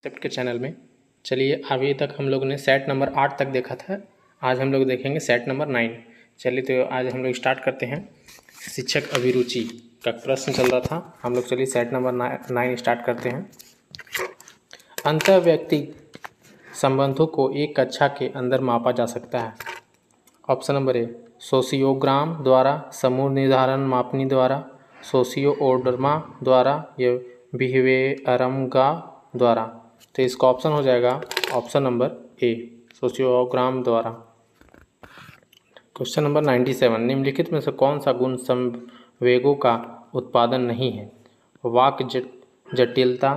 Concept के channel में। चलिए अभी तक हम लोग ने सेट नंबर 8 तक देखा था। आज हम लोग देखेंगे सेट नंबर 9। चलिए तो आज हम लोग स्टार्ट करते हैं। शिक्षक अभिरुचि का प्रश्न चल रहा था, हम लोग चलिए सेट नंबर 9 स्टार्ट करते हैं। अंतर व्यक्ति संबंधों को एक कक्षा के अंदर मापा जा सकता है। ऑप्शन नंबर ए सोशियोग्राम द्वारा, समूह निर्धारण मापनी द्वारा, सोशियोओडर्मा द्वारा या बिहेवियरमगा द्वारा। तो इसका ऑप्शन हो जाएगा ऑप्शन नंबर ए सोशियोग्राम द्वारा। क्वेश्चन नंबर 97, निम्नलिखित में से कौन सा गुण संवेगों का उत्पादन नहीं है? वाक् जटिलता,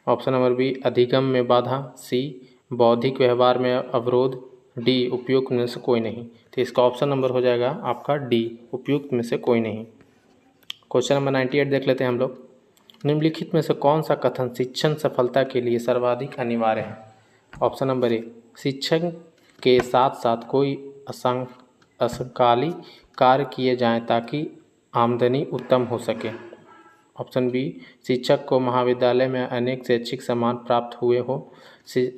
ऑप्शन नंबर बी अधिगम में बाधा, सी बौद्धिक व्यवहार में अवरोध, डी उपयुक्त में से कोई नहीं। तो इसका ऑप्शन नंबर हो जाएगा आपका डी उपयुक्त में से कोई नहीं। क्वेश्चन नंबर 98 देख लेते हैं हम लोग। निम्नलिखित में से कौन सा कथन शिक्षण सफलता के लिए सर्वाधिक अनिवार्य है? ऑप्शन नंबर ए शिक्षण के साथ साथ कोई असंकाली कार्य किए जाएं ताकि आमदनी उत्तम हो सके। ऑप्शन बी शिक्षक को महाविद्यालय में अनेक शैक्षिक सम्मान प्राप्त हुए हो।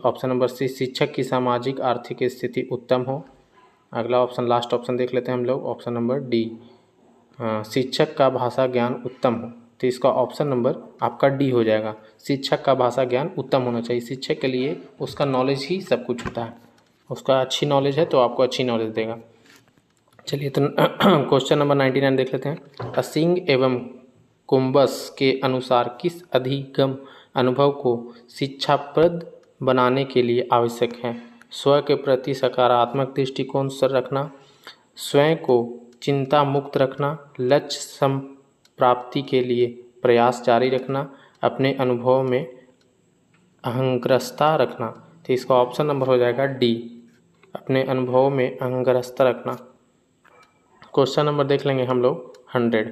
ऑप्शन नंबर सी शिक्षक की सामाजिक आर्थिक स्थिति उत्तम हो। अगला ऑप्शन लास्ट ऑप्शन देख लेते हैं हम लोग, ऑप्शन नंबर डी शिक्षक का भाषा ज्ञान उत्तम हो। तो इसका ऑप्शन नंबर आपका डी हो जाएगा। शिक्षक का भाषा ज्ञान उत्तम होना चाहिए। शिक्षक के लिए उसका नॉलेज ही सब कुछ होता है, उसका अच्छी नॉलेज है तो आपको अच्छी नॉलेज देगा। चलिए तो क्वेश्चन नंबर 99 देख लेते हैं। असिंग एवं कुंबस के अनुसार किस अधिगम अनुभव को शिक्षाप्रद बनाने के लिए आवश्यक है? स्वयं के प्रति सकारात्मक दृष्टिकोण से रखना, स्वयं को चिंता मुक्त रखना, लक्ष्य प्राप्ति के लिए प्रयास जारी रखना, अपने अनुभव में अहंग्रस्ता रखना। तो इसका ऑप्शन नंबर हो जाएगा डी अपने अनुभव में अहंग्रस्ता रखना। क्वेश्चन नंबर देख लेंगे हम लोग 100।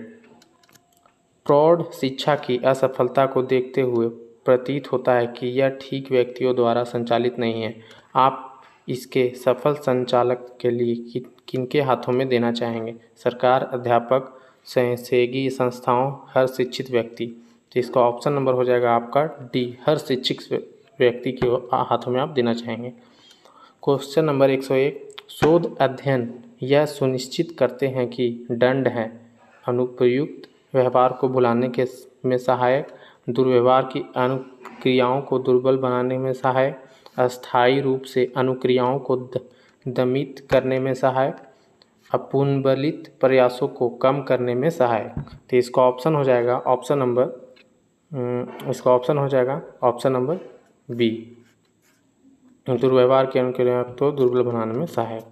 प्रौढ़ शिक्षा की असफलता को देखते हुए प्रतीत होता है कि यह ठीक व्यक्तियों द्वारा संचालित नहीं है। आप इसके सफल संचालक के लिए किनके हाथों में देना चाहेंगे? सरकार, अध्यापक, सहयोगी संस्थाओं, हर शिक्षित व्यक्ति। तो इसका ऑप्शन नंबर हो जाएगा आपका डी हर शिक्षित व्यक्ति के हाथों में आप देना चाहेंगे। क्वेश्चन नंबर 101, शोध अध्ययन यह सुनिश्चित करते हैं कि दंड है अनुप्रयुक्त व्यवहार को भुलाने के में सहायक, दुर्व्यवहार की अनुक्रियाओं को दुर्बल बनाने में सहायक, अस्थायी रूप से अनुक्रियाओं को दमित करने में सहायक, अपुनबलित प्रयासों को कम करने में सहायक। तो इसका ऑप्शन हो जाएगा ऑप्शन नंबर बी दुर्व्यवहार के अनुक्रिया को दुर्बल बनाने में सहायक।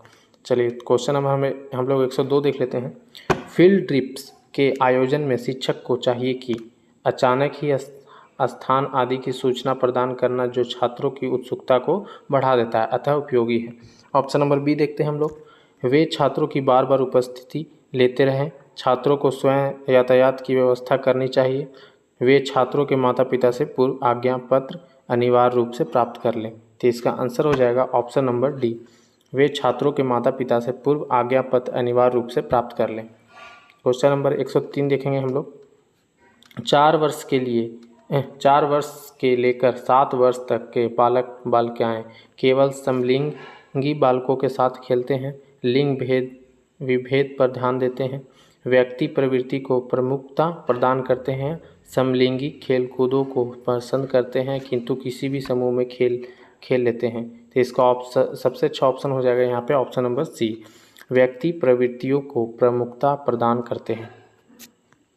चलिए क्वेश्चन नंबर हम लोग 102 देख लेते हैं। फील्ड ट्रिप्स के आयोजन में शिक्षक को चाहिए कि अचानक ही स्थान आदि की सूचना प्रदान करना जो छात्रों की उत्सुकता को बढ़ा देता है अतः उपयोगी है। ऑप्शन नंबर बी देखते हैं हम लोग। वे छात्रों की बार बार उपस्थिति लेते रहें, छात्रों को स्वयं यातायात की व्यवस्था करनी चाहिए, वे छात्रों के माता पिता से पूर्व आज्ञा पत्र अनिवार्य रूप से प्राप्त कर लें। तो इसका आंसर हो जाएगा ऑप्शन नंबर डी वे छात्रों के माता पिता से पूर्व आज्ञा पत्र अनिवार्य रूप से प्राप्त कर लें। क्वेश्चन नंबर 103 देखेंगे हम लोग। 4 वर्ष के लेकर 7 वर्ष तक के बालक बालिकाएँ केवल समलिंगी बालकों के साथ खेलते हैं, लिंग विभेद पर ध्यान देते हैं, व्यक्ति प्रवृत्ति को प्रमुखता प्रदान करते हैं, समलिंगी खेलकूदों को पसंद करते हैं किंतु किसी भी समूह में खेल लेते हैं। तो इसका सबसे अच्छा ऑप्शन हो जाएगा यहाँ पे ऑप्शन नंबर सी व्यक्ति प्रवृत्तियों को प्रमुखता प्रदान करते हैं।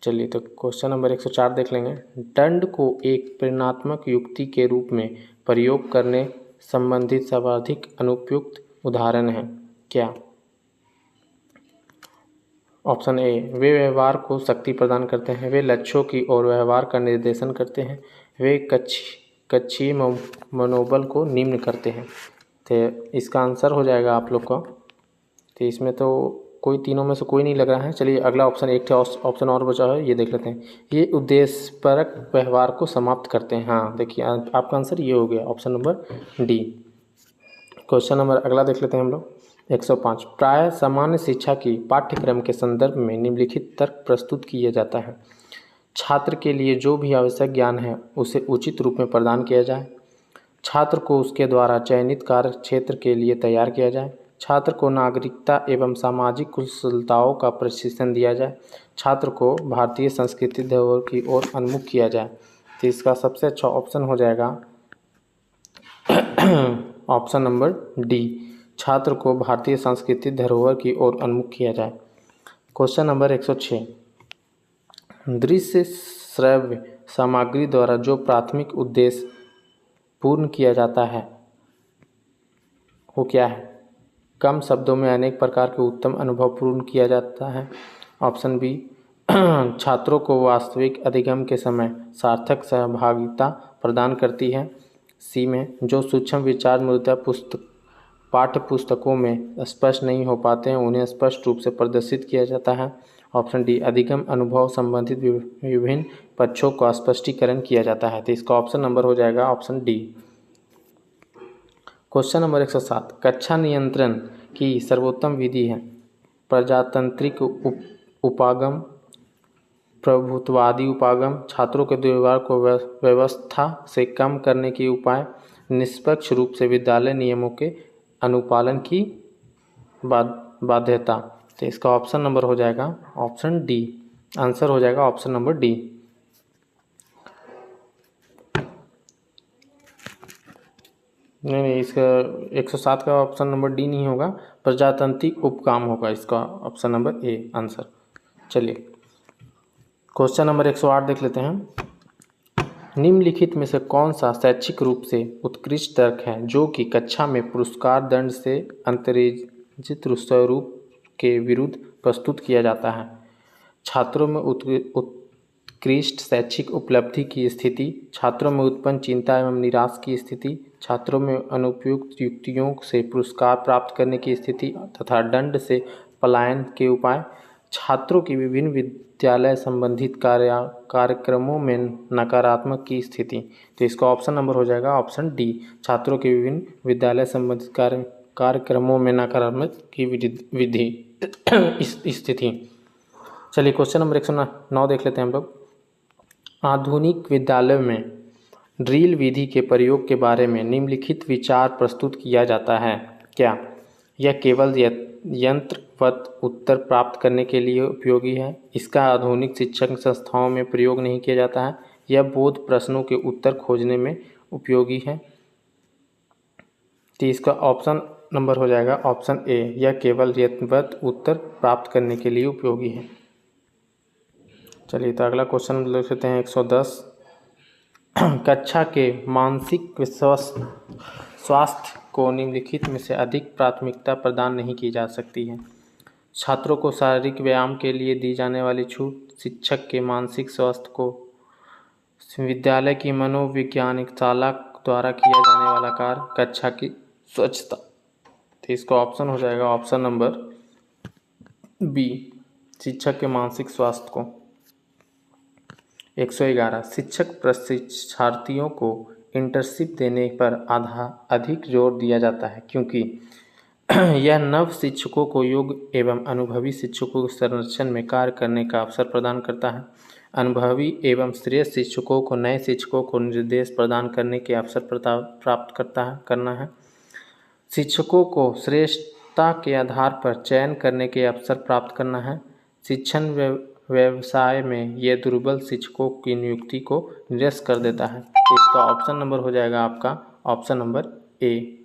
चलिए तो क्वेश्चन नंबर 104 देख लेंगे। दंड को एक प्रेरणात्मक युक्ति के रूप में प्रयोग करने संबंधित सर्वाधिक अनुपयुक्त उदाहरण है क्या? ऑप्शन ए वे व्यवहार को शक्ति प्रदान करते हैं, वे लक्ष्यों की ओर व्यवहार का निर्देशन करते हैं, वे कक्षीय मनोबल को निम्न करते हैं। तो इसका आंसर हो जाएगा आप लोग का। तो इसमें तो कोई तीनों में से कोई नहीं लग रहा है। चलिए अगला ऑप्शन एक ऑप्शन और बचा है, ये देख लेते हैं। ये उद्देश्यपरक व्यवहार को समाप्त करते हैं। हाँ देखिए आपका आंसर ये हो गया option number D. Question number अगला देख लेते हैं हम लोग 105। प्राय सामान्य शिक्षा की पाठ्यक्रम के संदर्भ में निम्नलिखित तर्क प्रस्तुत किया जाता है। छात्र के लिए जो भी आवश्यक ज्ञान है उसे उचित रूप में प्रदान किया जाए, छात्र को उसके द्वारा चयनित कार्य क्षेत्र के लिए तैयार किया जाए। छात्र को नागरिकता एवं सामाजिक कुशलताओं का प्रशिक्षण दिया जाए। छात्र को भारतीय संस्कृति धरोहर की ओर उन्मुख किया जाए। तो इसका सबसे अच्छा ऑप्शन हो जाएगा ऑप्शन नंबर डी, छात्र को भारतीय संस्कृति धरोहर की ओर उन्मुख किया जाए। क्वेश्चन नंबर 106, दृश्य श्रव्य सामग्री द्वारा जो प्राथमिक उद्देश्य पूर्ण किया जाता है वो क्या है? कम शब्दों में अनेक प्रकार के उत्तम अनुभव पूर्ण किया जाता है। ऑप्शन बी, छात्रों को वास्तविक अधिगम के समय सार्थक सहभागिता प्रदान करती है। सी में, जो सूक्ष्म विचार मुद्दा पाठ्य पुस्तकों में स्पष्ट नहीं हो पाते हैं उन्हें स्पष्ट रूप से प्रदर्शित किया जाता है। ऑप्शन डी, अधिगम अनुभव संबंधित विभिन्न पक्षों का स्पष्टीकरण किया जाता है। तो इसका ऑप्शन नंबर हो जाएगा ऑप्शन डी। क्वेश्चन नंबर 107, कक्षा नियंत्रण की सर्वोत्तम विधि है प्रजातांत्रिक उपागम, प्रभुत्ववादी उपागम, छात्रों के दुर्व्यवहार को व्यवस्था से कम करने के उपाय, निष्पक्ष रूप से विद्यालय नियमों के अनुपालन की बाध्यता। तो इसका ऑप्शन नंबर हो जाएगा ऑप्शन डी, आंसर हो जाएगा ऑप्शन नंबर डी। नहीं, इसका 107 का ऑप्शन नंबर डी नहीं होगा, प्रजातांत्रिक उपकाम होगा इसका ऑप्शन नंबर ए आंसर। चलिए क्वेश्चन नंबर 108 देख लेते हैं। निम्नलिखित में से कौन सा शैक्षिक रूप से उत्कृष्ट तर्क है जो कि कक्षा में पुरस्कार दंड से अंतर्निहित स्वरूप के विरुद्ध प्रस्तुत किया जाता है? छात्रों में उत्कृष्ट शैक्षिक उपलब्धि की स्थिति, छात्रों में उत्पन्न चिंता एवं निराश की स्थिति, छात्रों में अनुपयुक्त युक्तियों से पुरस्कार प्राप्त करने की स्थिति तथा दंड से पलायन के उपाय, छात्रों की विभिन्न विद्यालय संबंधित कार्यक्रमों में नकारात्मक की स्थिति। तो इसका ऑप्शन नंबर हो जाएगा ऑप्शन डी, छात्रों के विभिन्न विद्यालय संबंधित कार्यक्रमों में नकारात्मक की विधि स्थिति। चलिए क्वेश्चन नंबर 109 देख लेते हैं हम लोग। आधुनिक विद्यालयों में ड्रिल विधि के प्रयोग के बारे में निम्नलिखित विचार प्रस्तुत किया जाता है। क्या यह केवल यंत्रवत उत्तर प्राप्त करने के लिए उपयोगी है? इसका आधुनिक शिक्षण संस्थाओं में प्रयोग नहीं किया जाता है? यह बोध प्रश्नों के उत्तर खोजने में उपयोगी है? तो इसका ऑप्शन नंबर हो जाएगा ऑप्शन ए, यह केवल यंत्रवत उत्तर प्राप्त करने के लिए उपयोगी है। चलिए तो अगला क्वेश्चन देख लेते हैं 110। कक्षा के मानसिक स्वास्थ्य को निम्नलिखित में से अधिक प्राथमिकता प्रदान नहीं की जा सकती है। छात्रों को शारीरिक व्यायाम के लिए दी जाने वाली छूट, शिक्षक के मानसिक स्वास्थ्य को, विद्यालय की मनोवैज्ञानिक शाला द्वारा किया जाने वाला कार्य, कक्षा की स्वच्छता। तो इसका ऑप्शन हो जाएगा ऑप्शन नंबर बी, शिक्षक के मानसिक स्वास्थ्य को। 111, शिक्षक प्रशिक्षार्थियों को इंटर्नशिप देने पर अधिक जोर दिया जाता है क्योंकि यह नव शिक्षकों को योग्य एवं अनुभवी शिक्षकों के संरक्षण में कार्य करने का अवसर प्रदान करता है। अनुभवी एवं श्रेष्ठ शिक्षकों को नए शिक्षकों को निर्देश प्रदान करने के अवसर प्राप्त करना है। शिक्षकों को श्रेष्ठता के आधार पर चयन करने के अवसर प्राप्त करना है। शिक्षण व्यवसाय में यह दुर्बल शिक्षकों की नियुक्ति को निरस्त कर देता है। इसका ऑप्शन नंबर हो जाएगा आपका option number A.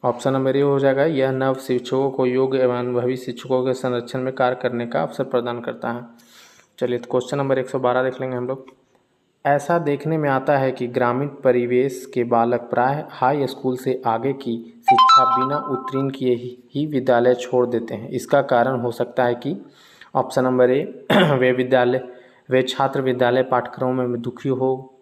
Option number A हो जाएगा, यह नव शिक्षकों को योग्य एवं अनुभवी शिक्षकों के संरक्षण में कार्य करने का अवसर प्रदान करता है। चलिए तो क्वेश्चन नंबर 112 देख लेंगे हम लोग। ऐसा देखने में आता है कि ग्रामीण परिवेश के बालक प्राय हाई स्कूल से आगे की शिक्षा बिना उत्तीर्ण किए ही विद्यालय छोड़ देते हैं। इसका कारण हो सकता है कि ऑप्शन नंबर ए, वे छात्र विद्यालय पाठ्यक्रमों में दुखी हो।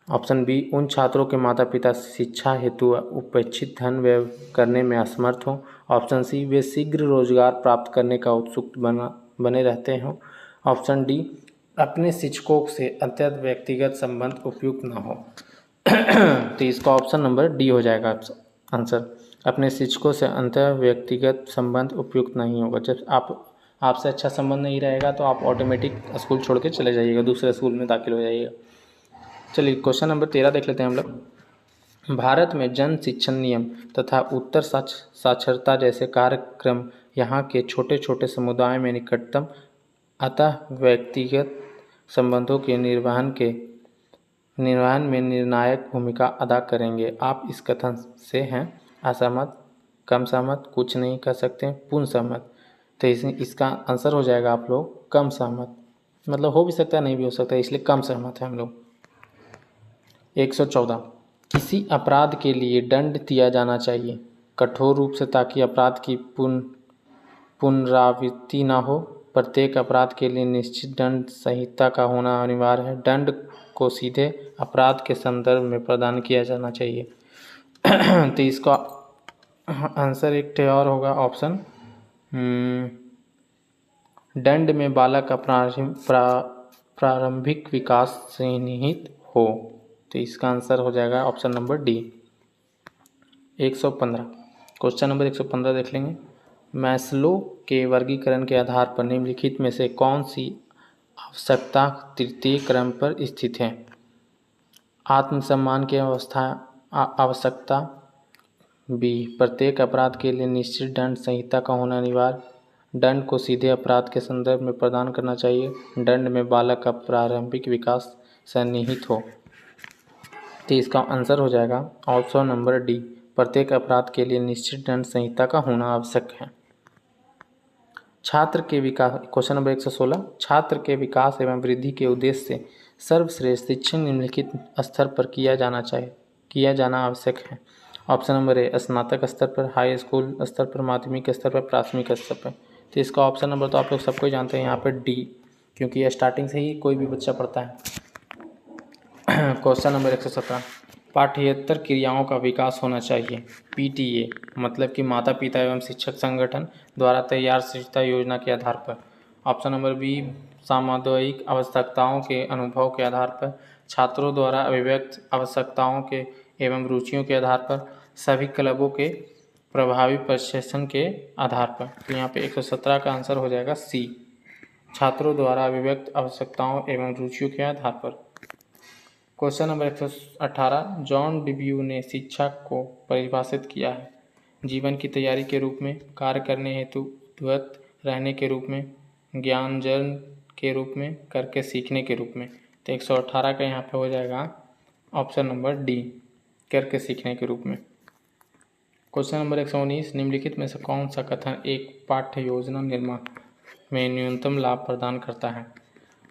ऑप्शन बी, उन छात्रों के माता पिता शिक्षा हेतु उपेक्षित धन व्यय करने में असमर्थ हों। ऑप्शन सी, वे शीघ्र रोजगार प्राप्त करने का उत्सुक बने रहते हों। ऑप्शन डी, अपने शिक्षकों से अत्यंत व्यक्तिगत संबंध उपयुक्त न हो। तो इसका ऑप्शन नंबर डी हो जाएगा आंसर, अपने शिक्षकों से अंतर व्यक्तिगत संबंध उपयुक्त नहीं होगा। जब आपसे अच्छा संबंध नहीं रहेगा तो आप ऑटोमेटिक स्कूल छोड़ के चले जाइएगा, दूसरे स्कूल में दाखिल हो जाइएगा। चलिए क्वेश्चन नंबर 13 देख लेते हैं हम लोग। भारत में जन शिक्षण नियम तथा उत्तर साक्षरता जैसे कार्यक्रम यहाँ के छोटे छोटे समुदाय में निकटतम अतः व्यक्तिगत संबंधों के निर्वहन में निर्णायक भूमिका अदा करेंगे। आप इस कथन से हैं असहमत, कम सहमत, कुछ नहीं कर सकते, पूर्ण सहमत। तो इसका आंसर हो जाएगा आप लोग कम सहमत, मतलब हो भी सकता है नहीं भी हो सकता है, इसलिए कम सहमत है हम लोग। 114 किसी अपराध के लिए दंड दिया जाना चाहिए कठोर रूप से ताकि अपराध की पुनरावृत्ति न हो। प्रत्येक अपराध के लिए निश्चित दंड संहिता का होना अनिवार्य है। दंड को सीधे अपराध के संदर्भ में प्रदान किया जाना चाहिए। तो इसका आंसर एक ठे और होगा ऑप्शन दंड में बालक का प्रारंभिक विकास से निहित हो। तो इसका आंसर हो जाएगा option number D. 115 question number 115 देख लेंगे। मैस्लो के वर्गीकरण के आधार पर निम्नलिखित में से कौन सी आवश्यकता तृतीय क्रम पर स्थित है? आत्मसम्मान की आवश्यकता, बी प्रत्येक अपराध के लिए निश्चित दंड संहिता का होना अनिवार्य, दंड को सीधे अपराध के संदर्भ में प्रदान करना चाहिए, दंड में बालक का प्रारंभिक विकास सन्निहित हो। तो इसका आंसर हो जाएगा ऑप्शन नंबर डी प्रत्येक अपराध के लिए निश्चित दंड संहिता का होना आवश्यक है। छात्र के विकास क्वेश्चन नंबर 116 छात्र के विकास एवं वृद्धि के उद्देश्य से सर्वश्रेष्ठ शिक्षण निम्नलिखित स्तर पर किया जाना आवश्यक है। ऑप्शन नंबर ए स्नातक स्तर पर, हाई स्कूल स्तर पर, माध्यमिक स्तर पर, प्राथमिक स्तर पर। तो इसका ऑप्शन नंबर तो आप लोग सबको ही जानते हैं यहाँ पर डी, क्योंकि ये स्टार्टिंग से ही कोई भी बच्चा पढ़ता है। क्वेश्चन नंबर 117 पाठ्येतर क्रियाओं का विकास होना चाहिए। पीटीए मतलब कि माता पिता एवं शिक्षक संगठन द्वारा तैयार शिक्षा योजना के आधार पर। ऑप्शन नंबर बी सामुदायिक आवश्यकताओं के अनुभव के आधार पर, छात्रों द्वारा अभिव्यक्त आवश्यकताओं के एवं रुचियों के आधार पर, सभी क्लबों के प्रभावी प्रशिक्षण के आधार पर। तो यहाँ पे 117 का आंसर हो जाएगा सी छात्रों द्वारा अभिव्यक्त आवश्यकताओं एवं रुचियों के आधार पर। क्वेश्चन नंबर 118 जॉन डिब्यू ने शिक्षा को परिभाषित किया है। जीवन की तैयारी के रूप में, कार्य करने हेतु उद्यत रहने के रूप में, ज्ञानार्जन के रूप में, करके सीखने के रूप में। तो 118 का यहाँ पे हो जाएगा ऑप्शन नंबर डी करके सीखने के रूप में। क्वेश्चन नंबर 119 निम्नलिखित में से कौन सा कथन एक पाठ्य योजना निर्माण में न्यूनतम लाभ प्रदान करता है?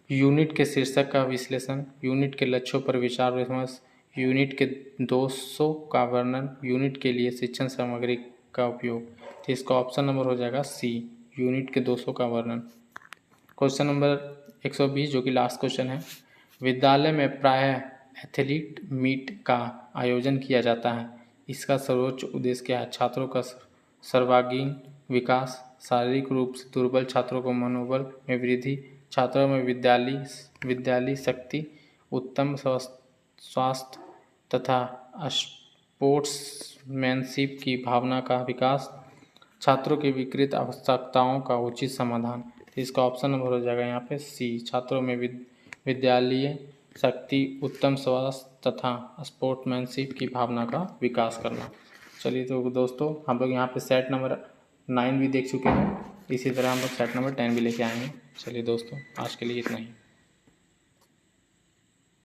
यूनिट के शीर्षक का विश्लेषण, यूनिट के लक्ष्यों पर विचार विमर्श, यूनिट के दोषों का वर्णन, यूनिट के लिए शिक्षण सामग्री का उपयोग। तो इसका ऑप्शन नंबर हो जाएगा सी यूनिट के दोषों का वर्णन। क्वेश्चन नंबर 120 जो कि लास्ट क्वेश्चन है। विद्यालय में प्रायः एथलीट मीट का आयोजन किया जाता है। इसका सर्वोच्च उद्देश्य क्या है? छात्रों का सर्वांगीण विकास, शारीरिक रूप से दुर्बल छात्रों को मनोबल में वृद्धि, छात्रों में विद्यालयी शक्ति, उत्तम स्वास्थ्य तथा स्पोर्ट्समैनशिप की भावना का विकास, छात्रों की विकृत आवश्यकताओं का उचित समाधान। इसका ऑप्शन नंबर हो जाएगा यहाँ पे सी छात्रों में विद्यालयी शक्ति, उत्तम स्वास्थ्य तथा स्पोर्ट्समैनशिप की भावना का विकास करना। चलिए तो दोस्तों हम लोग यहाँ पे सेट नंबर 9 भी देख चुके हैं, इसी तरह हम लोग सेट नंबर 10 भी लेके आएंगे। चलिए दोस्तों आज के लिए इतना ही।